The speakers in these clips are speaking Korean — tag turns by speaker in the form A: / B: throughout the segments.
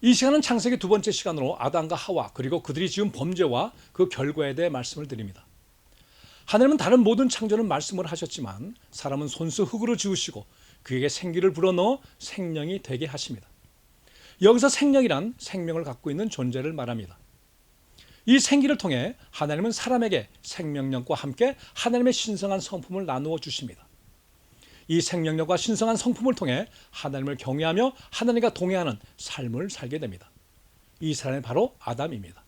A: 이 시간은 창세기 두 번째 시간으로 아담과 하와 그리고 그들이 지은 범죄와 그 결과에 대해 말씀을 드립니다. 하나님은 다른 모든 창조는 말씀을 하셨지만 사람은 손수 흙으로 지으시고 그에게 생기를 불어넣어 생명이 되게 하십니다. 여기서 생명이란 생명을 갖고 있는 존재를 말합니다. 이 생기를 통해 하나님은 사람에게 생명력과 함께 하나님의 신성한 성품을 나누어 주십니다. 이 생명력과 신성한 성품을 통해 하나님을 경외하며 하나님과 동행하는 삶을 살게 됩니다. 이 사람이 바로 아담입니다.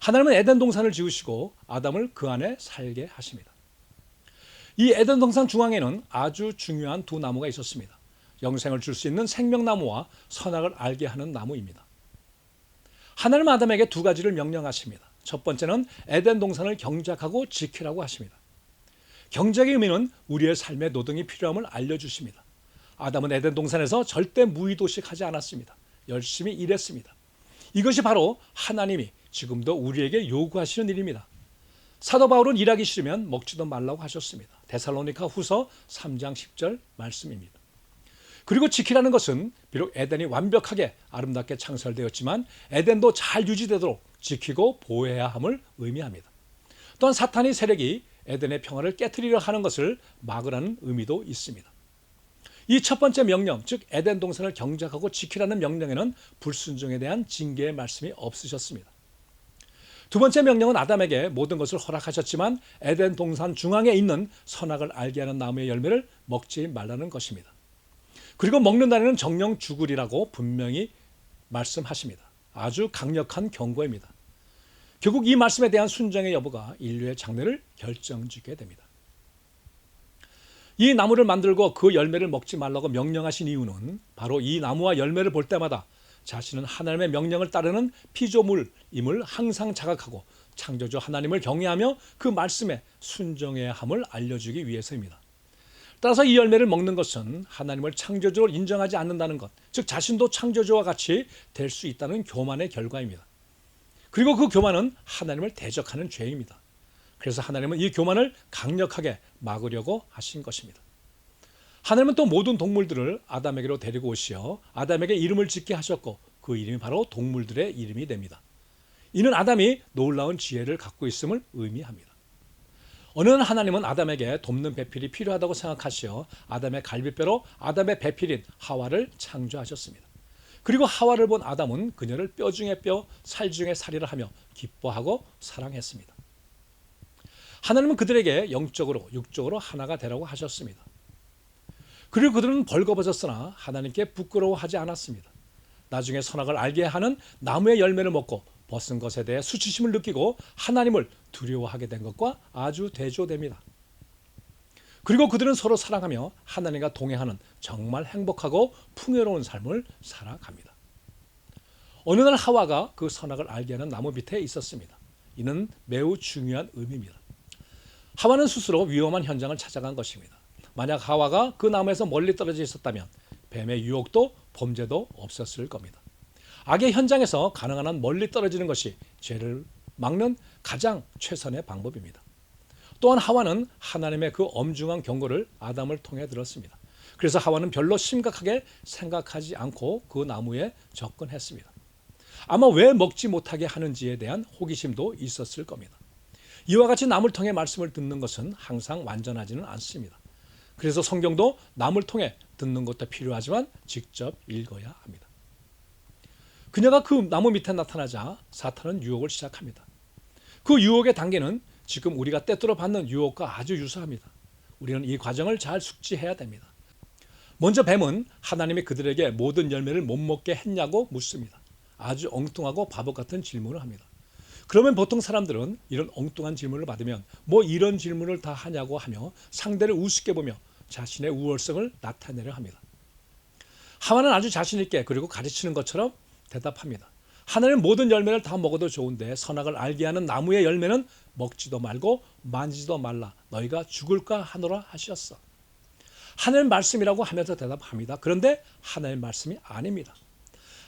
A: 하나님은 에덴 동산을 지으시고 아담을 그 안에 살게 하십니다. 이 에덴 동산 중앙에는 아주 중요한 두 나무가 있었습니다. 영생을 줄 수 있는 생명나무와 선악을 알게 하는 나무입니다. 하나님은 아담에게 두 가지를 명령하십니다. 첫 번째는 에덴 동산을 경작하고 지키라고 하십니다. 경작의 의미는 우리의 삶에 노동이 필요함을 알려주십니다. 아담은 에덴 동산에서 절대 무의도식하지 않았습니다. 열심히 일했습니다. 이것이 바로 하나님이 지금도 우리에게 요구하시는 일입니다. 사도 바울은 일하기 싫으면 먹지도 말라고 하셨습니다. 데살로니가 후서 3장 10절 말씀입니다. 그리고 지키라는 것은 비록 에덴이 완벽하게 아름답게 창설되었지만 에덴도 잘 유지되도록 지키고 보호해야 함을 의미합니다. 또한 사탄의 세력이 에덴의 평화를 깨트리려 하는 것을 막으라는 의미도 있습니다. 이 첫 번째 명령, 즉 에덴 동산을 경작하고 지키라는 명령에는 불순종에 대한 징계의 말씀이 없으셨습니다. 두 번째 명령은 아담에게 모든 것을 허락하셨지만 에덴 동산 중앙에 있는 선악을 알게 하는 나무의 열매를 먹지 말라는 것입니다. 그리고 먹는 날에는 정령 죽으리라고 분명히 말씀하십니다. 아주 강력한 경고입니다. 결국 이 말씀에 대한 순종의 여부가 인류의 장래를 결정짓게 됩니다. 이 나무를 만들고 그 열매를 먹지 말라고 명령하신 이유는 바로 이 나무와 열매를 볼 때마다 자신은 하나님의 명령을 따르는 피조물임을 항상 자각하고 창조주 하나님을 경외하며 그 말씀에 순종해야 함을 알려주기 위해서입니다. 따라서 이 열매를 먹는 것은 하나님을 창조주로 인정하지 않는다는 것, 즉 자신도 창조주와 같이 될 수 있다는 교만의 결과입니다. 그리고 그 교만은 하나님을 대적하는 죄입니다. 그래서 하나님은 이 교만을 강력하게 막으려고 하신 것입니다. 하나님은 또 모든 동물들을 아담에게로 데리고 오시어 아담에게 이름을 짓게 하셨고 그 이름이 바로 동물들의 이름이 됩니다. 이는 아담이 놀라운 지혜를 갖고 있음을 의미합니다. 어느 날 하나님은 아담에게 돕는 배필이 필요하다고 생각하시어 아담의 갈비뼈로 아담의 배필인 하와를 창조하셨습니다. 그리고 하와를 본 아담은 그녀를 뼈 중에 뼈, 살 중에 살이라 하며 기뻐하고 사랑했습니다. 하나님은 그들에게 영적으로, 육적으로 하나가 되라고 하셨습니다. 그리고 그들은 벌거벗었으나 하나님께 부끄러워하지 않았습니다. 나중에 선악을 알게 하는 나무의 열매를 먹고 벗은 것에 대해 수치심을 느끼고 하나님을 두려워하게 된 것과 아주 대조됩니다. 그리고 그들은 서로 사랑하며 하나님과 동행하는 정말 행복하고 풍요로운 삶을 살아갑니다. 어느 날 하와가 그 선악을 알게 하는 나무 밑에 있었습니다. 이는 매우 중요한 의미입니다. 하와는 스스로 위험한 현장을 찾아간 것입니다. 만약 하와가 그 나무에서 멀리 떨어져 있었다면 뱀의 유혹도 범죄도 없었을 겁니다. 악의 현장에서 가능한 한 멀리 떨어지는 것이 죄를 막는 가장 최선의 방법입니다. 또한 하와는 하나님의 그 엄중한 경고를 아담을 통해 들었습니다. 그래서 하와는 별로 심각하게 생각하지 않고 그 나무에 접근했습니다. 아마 왜 먹지 못하게 하는지에 대한 호기심도 있었을 겁니다. 이와 같이 남을 통해 말씀을 듣는 것은 항상 완전하지는 않습니다. 그래서 성경도 남을 통해 듣는 것도 필요하지만 직접 읽어야 합니다. 그녀가 그 나무 밑에 나타나자 사탄은 유혹을 시작합니다. 그 유혹의 단계는 지금 우리가 때때로 받는 유혹과 아주 유사합니다. 우리는 이 과정을 잘 숙지해야 됩니다. 먼저 뱀은 하나님이 그들에게 모든 열매를 못 먹게 했냐고 묻습니다. 아주 엉뚱하고 바보 같은 질문을 합니다. 그러면 보통 사람들은 이런 엉뚱한 질문을 받으면 뭐 이런 질문을 다 하냐고 하며 상대를 우습게 보며 자신의 우월성을 나타내려 합니다. 하와는 아주 자신 있게 그리고 가르치는 것처럼 대답합니다. 하나님은 모든 열매를 다 먹어도 좋은데 선악을 알게 하는 나무의 열매는 먹지도 말고 만지지도 말라 너희가 죽을까 하노라 하셨어. 하나님의 말씀이라고 하면서 대답합니다. 그런데 하나님의 말씀이 아닙니다.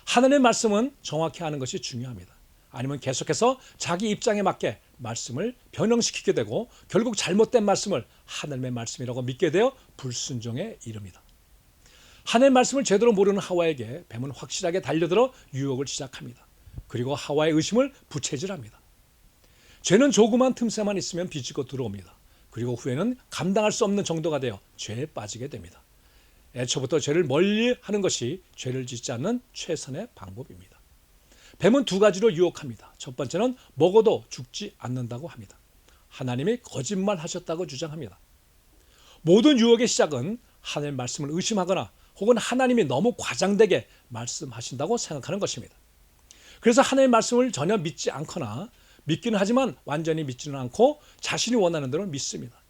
A: 하나님의 말씀은 정확히 아는 것이 중요합니다. 아니면 계속해서 자기 입장에 맞게 말씀을 변형시키게 되고 결국 잘못된 말씀을 하나님의 말씀이라고 믿게 되어 불순종에 이릅니다. 하나님의 말씀을 제대로 모르는 하와에게 뱀은 확실하게 달려들어 유혹을 시작합니다. 그리고 하와의 의심을 부채질합니다. 죄는 조그만 틈새만 있으면 비집고 들어옵니다. 그리고 후에는 감당할 수 없는 정도가 되어 죄에 빠지게 됩니다. 애초부터 죄를 멀리하는 것이 죄를 짓지 않는 최선의 방법입니다. 뱀은 두 가지로 유혹합니다. 첫 번째는 먹어도 죽지 않는다고 합니다. 하나님이 거짓말하셨다고 주장합니다. 모든 유혹의 시작은 하나님의 말씀을 의심하거나 혹은 하나님이 너무 과장되게 말씀하신다고 생각하는 것입니다. 그래서 하나님의 말씀을 전혀 믿지 않거나 믿기는 하지만 완전히 믿지는 않고 자신이 원하는 대로 믿습니다.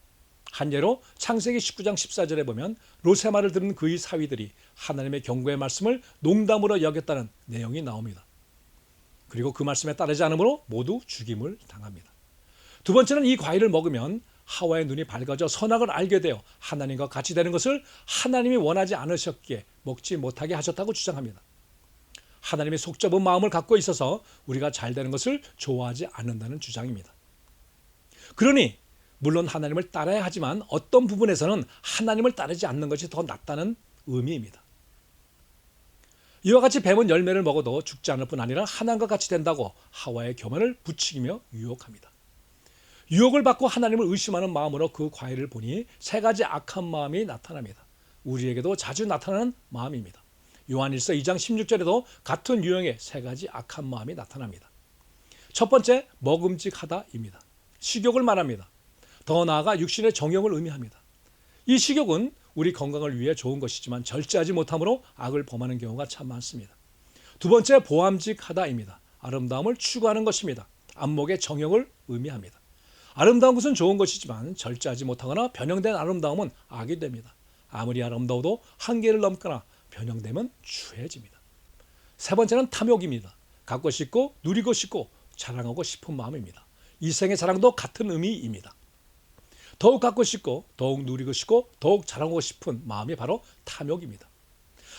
A: 한 예로 창세기 19장 14절에 보면 롯의 말을 들은 그의 사위들이 하나님의 경고의 말씀을 농담으로 여겼다는 내용이 나옵니다. 그리고 그 말씀에 따르지 않으므로 모두 죽임을 당합니다. 두 번째는 이 과일을 먹으면 하와의 눈이 밝아져 선악을 알게 되어 하나님과 같이 되는 것을 하나님이 원하지 않으셨기에 먹지 못하게 하셨다고 주장합니다. 하나님이 속 좁은 마음을 갖고 있어서 우리가 잘 되는 것을 좋아하지 않는다는 주장입니다. 그러니 물론 하나님을 따라야 하지만 어떤 부분에서는 하나님을 따르지 않는 것이 더 낫다는 의미입니다. 이와 같이 뱀은 열매를 먹어도 죽지 않을 뿐 아니라 하나님과 같이 된다고 하와의 교만을 부추기며 유혹합니다. 유혹을 받고 하나님을 의심하는 마음으로 그 과일을 보니 세 가지 악한 마음이 나타납니다. 우리에게도 자주 나타나는 마음입니다. 요한일서 2장 16절에도 같은 유형의 세 가지 악한 마음이 나타납니다. 첫 번째, 먹음직하다입니다. 식욕을 말합니다. 더 나아가 육신의 정욕을 의미합니다. 이 식욕은 우리 건강을 위해 좋은 것이지만 절제하지 못함으로 악을 범하는 경우가 참 많습니다. 두 번째, 보암직하다입니다. 아름다움을 추구하는 것입니다. 안목의 정욕을 의미합니다. 아름다운 것은 좋은 것이지만 절제하지 못하거나 변형된 아름다움은 악이 됩니다. 아무리 아름다워도 한계를 넘거나 변형되면 추해집니다. 세 번째는 탐욕입니다. 갖고 싶고 누리고 싶고 자랑하고 싶은 마음입니다. 이생의 자랑도 같은 의미입니다. 더욱 갖고 싶고 더욱 누리고 싶고 더욱 자랑하고 싶은 마음이 바로 탐욕입니다.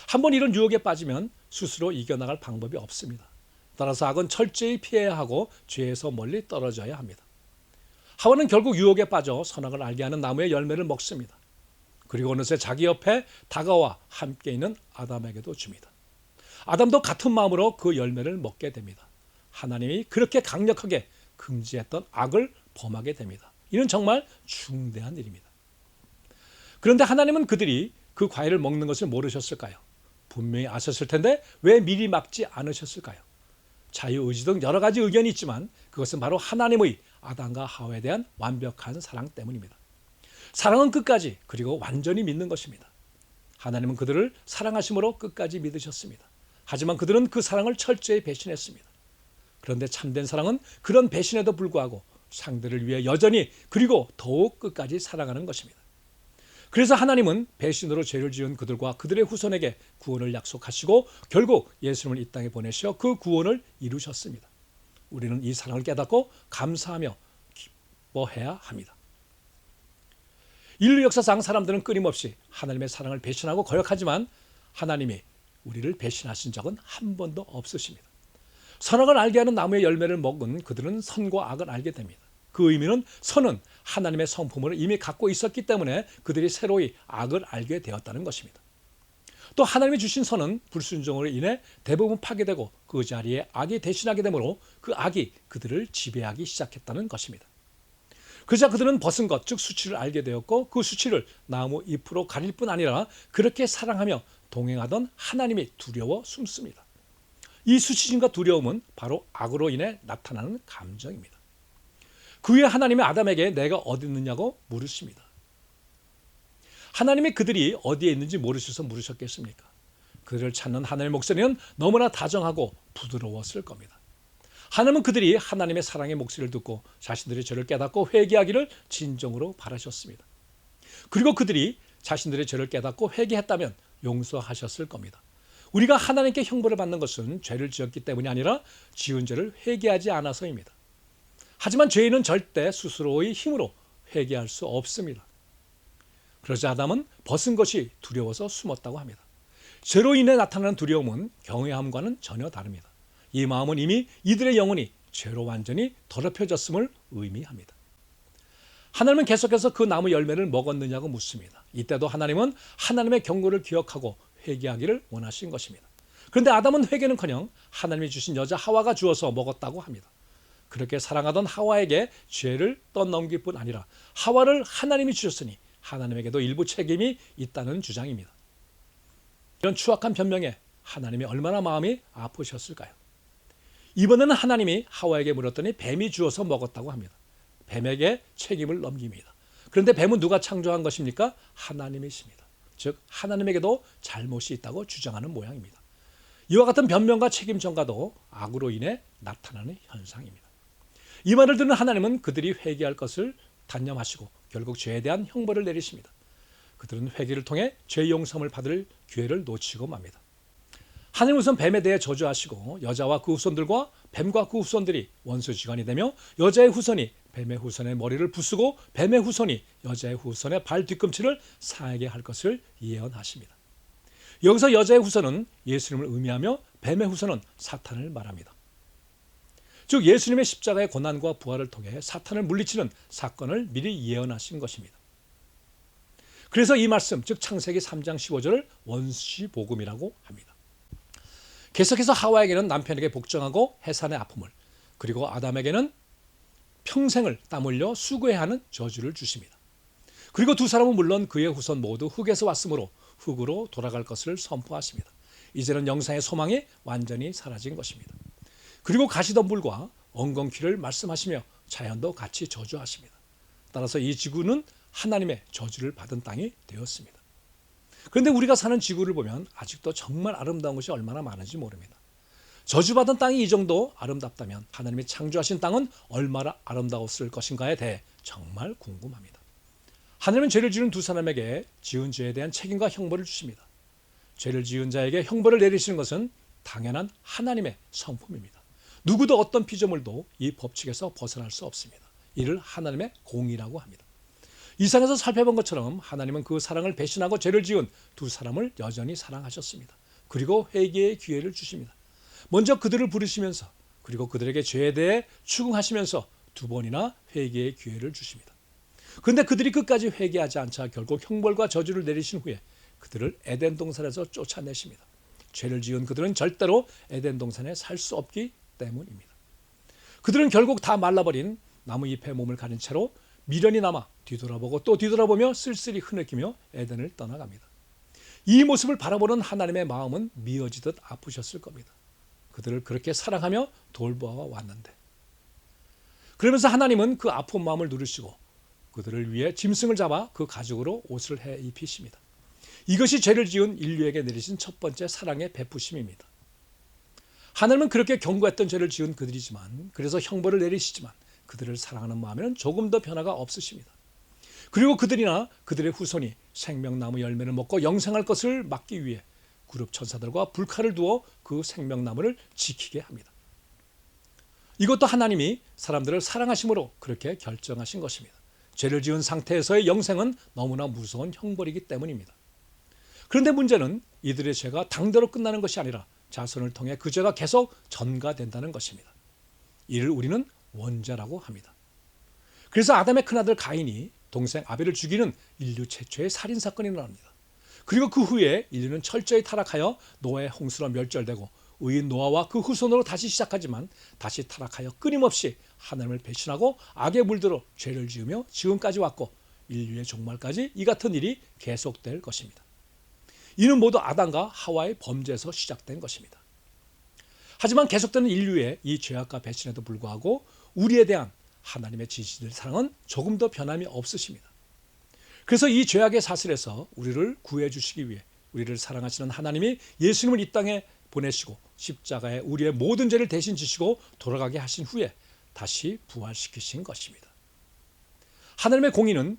A: 한번 이런 유혹에 빠지면 스스로 이겨나갈 방법이 없습니다. 따라서 악은 철저히 피해야 하고 죄에서 멀리 떨어져야 합니다. 하와는 결국 유혹에 빠져 선악을 알게 하는 나무의 열매를 먹습니다. 그리고 어느새 자기 옆에 다가와 함께 있는 아담에게도 줍니다. 아담도 같은 마음으로 그 열매를 먹게 됩니다. 하나님이 그렇게 강력하게 금지했던 악을 범하게 됩니다. 이는 정말 중대한 일입니다. 그런데 하나님은 그들이 그 과일을 먹는 것을 모르셨을까요? 분명히 아셨을 텐데 왜 미리 막지 않으셨을까요? 자유의지 등 여러 가지 의견이 있지만 그것은 바로 하나님의 아담과 하와에 대한 완벽한 사랑 때문입니다. 사랑은 끝까지 그리고 완전히 믿는 것입니다. 하나님은 그들을 사랑하심으로 끝까지 믿으셨습니다. 하지만 그들은 그 사랑을 철저히 배신했습니다. 그런데 참된 사랑은 그런 배신에도 불구하고 상대를 위해 여전히 그리고 더욱 끝까지 사랑하는 것입니다. 그래서 하나님은 배신으로 죄를 지은 그들과 그들의 후손에게 구원을 약속하시고 결국 예수님을 이 땅에 보내셔 그 구원을 이루셨습니다. 우리는 이 사랑을 깨닫고 감사하며 기뻐해야 합니다. 인류 역사상 사람들은 끊임없이 하나님의 사랑을 배신하고 거역하지만 하나님이 우리를 배신하신 적은 한 번도 없으십니다. 선악을 알게 하는 나무의 열매를 먹은 그들은 선과 악을 알게 됩니다. 그 의미는 선은 하나님의 성품을 이미 갖고 있었기 때문에 그들이 새로이 악을 알게 되었다는 것입니다. 또 하나님이 주신 선은 불순종으로 인해 대부분 파괴되고 그 자리에 악이 대신하게 되므로 그 악이 그들을 지배하기 시작했다는 것입니다. 그러자 그들은 벗은 것, 즉 수치를 알게 되었고 그 수치를 나무 잎으로 가릴 뿐 아니라 그렇게 사랑하며 동행하던 하나님이 두려워 숨습니다. 이 수치심과 두려움은 바로 악으로 인해 나타나는 감정입니다. 그 후에 하나님이 아담에게 내가 어디 있느냐고 물으십니다. 하나님이 그들이 어디에 있는지 모르셔서 물으셨겠습니까? 그들을 찾는 하나님의 목소리는 너무나 다정하고 부드러웠을 겁니다. 하나님은 그들이 하나님의 사랑의 목소리를 듣고 자신들의 죄를 깨닫고 회개하기를 진정으로 바라셨습니다. 그리고 그들이 자신들의 죄를 깨닫고 회개했다면 용서하셨을 겁니다. 우리가 하나님께 형벌을 받는 것은 죄를 지었기 때문이 아니라 지은 죄를 회개하지 않아서입니다. 하지만 죄인은 절대 스스로의 힘으로 회개할 수 없습니다. 그러자 아담은 벗은 것이 두려워서 숨었다고 합니다. 죄로 인해 나타나는 두려움은 경외함과는 전혀 다릅니다. 이 마음은 이미 이들의 영혼이 죄로 완전히 더럽혀졌음을 의미합니다. 하나님은 계속해서 그 나무 열매를 먹었느냐고 묻습니다. 이때도 하나님은 하나님의 경고를 기억하고 회개하기를 원하신 것입니다. 그런데 아담은 회개는커녕 하나님이 주신 여자 하와가 주어서 먹었다고 합니다. 그렇게 사랑하던 하와에게 죄를 떠넘길 뿐 아니라 하와를 하나님이 주셨으니 하나님에게도 일부 책임이 있다는 주장입니다. 이런 추악한 변명에 하나님이 얼마나 마음이 아프셨을까요? 이번에는 하나님이 하와에게 물었더니 뱀이 주어서 먹었다고 합니다. 뱀에게 책임을 넘깁니다. 그런데 뱀은 누가 창조한 것입니까? 하나님이십니다. 즉 하나님에게도 잘못이 있다고 주장하는 모양입니다. 이와 같은 변명과 책임 전가도 악으로 인해 나타나는 현상입니다. 이 말을 듣는 하나님은 그들이 회개할 것을 단념하시고 결국 죄에 대한 형벌을 내리십니다. 그들은 회개를 통해 죄 용서를 받을 기회를 놓치고 맙니다. 하나님은 우선 뱀에 대해 저주하시고 여자와 그 후손들과 뱀과 그 후손들이 원수지간이 되며 여자의 후손이 뱀의 후손의 머리를 부수고 뱀의 후손이 여자의 후손의 발 뒤꿈치를 상하게 할 것을 예언하십니다. 여기서 여자의 후손은 예수님을 의미하며 뱀의 후손은 사탄을 말합니다. 즉 예수님의 십자가의 고난과 부활을 통해 사탄을 물리치는 사건을 미리 예언하신 것입니다. 그래서 이 말씀, 즉 창세기 3장 15절을 원시복음이라고 합니다. 계속해서 하와에게는 남편에게 복종하고 해산의 아픔을, 그리고 아담에게는 평생을 땀 흘려 수고해야 하는 저주를 주십니다. 그리고 두 사람은 물론 그의 후손 모두 흙에서 왔으므로 흙으로 돌아갈 것을 선포하십니다. 이제는 영생의 소망이 완전히 사라진 것입니다. 그리고 가시덤불과 엉겅퀴를 말씀하시며 자연도 같이 저주하십니다. 따라서 이 지구는 하나님의 저주를 받은 땅이 되었습니다. 그런데 우리가 사는 지구를 보면 아직도 정말 아름다운 것이 얼마나 많은지 모릅니다. 저주받은 땅이 이 정도 아름답다면 하나님이 창조하신 땅은 얼마나 아름다웠을 것인가에 대해 정말 궁금합니다. 하나님은 죄를 지은 두 사람에게 지은 죄에 대한 책임과 형벌을 주십니다. 죄를 지은 자에게 형벌을 내리시는 것은 당연한 하나님의 성품입니다. 누구도 어떤 피조물도 이 법칙에서 벗어날 수 없습니다. 이를 하나님의 공의라고 합니다. 이상에서 살펴본 것처럼 하나님은 그 사랑을 배신하고 죄를 지은 두 사람을 여전히 사랑하셨습니다. 그리고 회개의 기회를 주십니다. 먼저 그들을 부르시면서 그리고 그들에게 죄에 대해 추궁하시면서 두 번이나 회개의 기회를 주십니다. 그런데 그들이 끝까지 회개하지 않자 결국 형벌과 저주를 내리신 후에 그들을 에덴 동산에서 쫓아내십니다. 죄를 지은 그들은 절대로 에덴 동산에 살 수 없기 때문입니다. 그들은 결국 다 말라버린 나무 잎에 몸을 가린 채로 미련이 남아 뒤돌아보고 또 뒤돌아보며 쓸쓸히 흐느끼며 에덴을 떠나갑니다. 이 모습을 바라보는 하나님의 마음은 미어지듯 아프셨을 겁니다. 그들을 그렇게 사랑하며 돌보아 왔는데, 그러면서 하나님은 그 아픈 마음을 누르시고 그들을 위해 짐승을 잡아 그 가죽으로 옷을 해 입히십니다. 이것이 죄를 지은 인류에게 내리신 첫 번째 사랑의 베푸심입니다. 하나님은 그렇게 경고했던 죄를 지은 그들이지만, 그래서 형벌을 내리시지만 그들을 사랑하는 마음에는 조금 더 변화가 없으십니다. 그리고 그들이나 그들의 후손이 생명나무 열매를 먹고 영생할 것을 막기 위해 그룹 천사들과 불칼을 두어 그 생명나무를 지키게 합니다. 이것도 하나님이 사람들을 사랑하심으로 그렇게 결정하신 것입니다. 죄를 지은 상태에서의 영생은 너무나 무서운 형벌이기 때문입니다. 그런데 문제는 이들의 죄가 당대로 끝나는 것이 아니라 자손을 통해 그 죄가 계속 전가된다는 것입니다. 이를 우리는 원죄라고 합니다. 그래서 아담의 큰아들 가인이 동생 아벨을 죽이는 인류 최초의 살인사건이 일어납니다. 그리고 그 후에 인류는 철저히 타락하여 노아의 홍수로 멸절되고 의인 노아와 그 후손으로 다시 시작하지만 다시 타락하여 끊임없이 하나님을 배신하고 악에 물들어 죄를 지으며 지금까지 왔고 인류의 종말까지 이 같은 일이 계속될 것입니다. 이는 모두 아담과 하와의 범죄에서 시작된 것입니다. 하지만 계속되는 인류의 이 죄악과 배신에도 불구하고 우리에 대한 하나님의 지시될 사랑은 조금 더 변함이 없으십니다. 그래서 이 죄악의 사슬에서 우리를 구해 주시기 위해 우리를 사랑하시는 하나님이 예수님을 이 땅에 보내시고 십자가에 우리의 모든 죄를 대신 지시고 돌아가게 하신 후에 다시 부활시키신 것입니다. 하나님의 공의는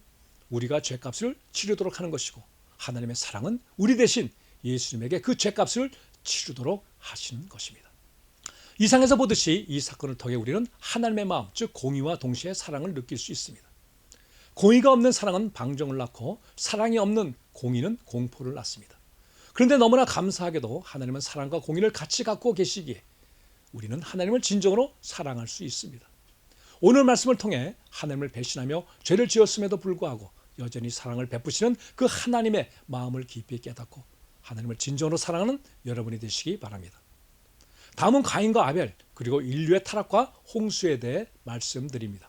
A: 우리가 죄값을 치르도록 하는 것이고, 하나님의 사랑은 우리 대신 예수님에게 그 죄값을 치르도록 하시는 것입니다. 이상에서 보듯이 이 사건을 통해 우리는 하나님의 마음, 즉 공의와 동시에 사랑을 느낄 수 있습니다. 공의가 없는 사랑은 방종을 낳고 사랑이 없는 공의는 공포를 낳습니다. 그런데 너무나 감사하게도 하나님은 사랑과 공의를 같이 갖고 계시기에 우리는 하나님을 진정으로 사랑할 수 있습니다. 오늘 말씀을 통해 하나님을 배신하며 죄를 지었음에도 불구하고 여전히 사랑을 베푸시는 그 하나님의 마음을 깊이 깨닫고 하나님을 진정으로 사랑하는 여러분이 되시기 바랍니다. 다음은 가인과 아벨 그리고 인류의 타락과 홍수에 대해 말씀드립니다.